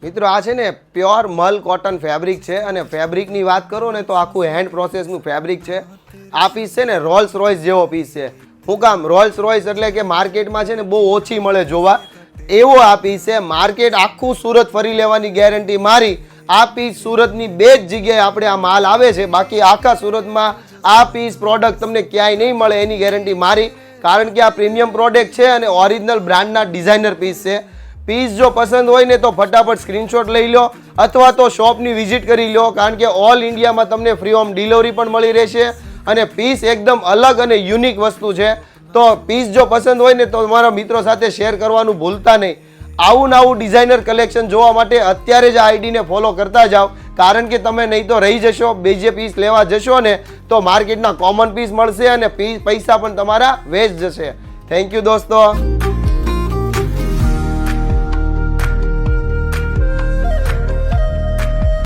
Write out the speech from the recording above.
મિત્રો આ છે ને પ્યોર મલ કોટન ફેબ્રિક છે અને ફેબ્રિકની વાત કરો ને તો આખું હેન્ડ પ્રોસેસનું ફેબ્રિક છે. આ પીસ છે ને રોલ્સ રોયસ જેવો પીસ છે. શું કામ? રોલ્સ રોયસ એટલે કે માર્કેટમાં છે ને બહુ ઓછી મળે જોવા, એવો આ પીસ છે. માર્કેટ આખું સુરત ફરી લેવાની ગેરંટી મારી. આ પીસ સુરતની 2 જ જગ્યાએ આપણે આ માલ આવે છે, બાકી આખા સુરતમાં આ પીસ પ્રોડક્ટ તમને ક્યાંય નહીં મળે એની ગેરંટી મારી, કારણ કે આ પ્રીમિયમ પ્રોડક્ટ છે અને ઓરિજિનલ બ્રાન્ડના ડિઝાઇનર પીસ છે. પીસ જો પસંદ હોય ને તો ફટાફટ સ્ક્રીનશોટ લઈ લો અથવા તો શોપની વિઝિટ કરી લો, કારણ કે ઓલ ઇન્ડિયામાં તમને ફ્રી હોમ ડિલિવરી પણ મળી રહેશે અને પીસ એકદમ અલગ અને યુનિક વસ્તુ છે. તો પીસ જો પસંદ હોય ને તો તમારા મિત્રો સાથે શેર કરવાનું ભૂલતા નહીં. આવું નવું ડિઝાઇનર કલેક્શન જોવા માટે અત્યારે જ આ આઈડીને ફોલો કરતા જાઓ, કારણ કે તમે નહીં તો રહી જશો. બીજે પીસ લેવા જશો ને તો માર્કેટના કોમન પીસ મળશે અને પૈસા પણ તમારા વેસ્ટ જશે. થેન્ક યુ દોસ્તો.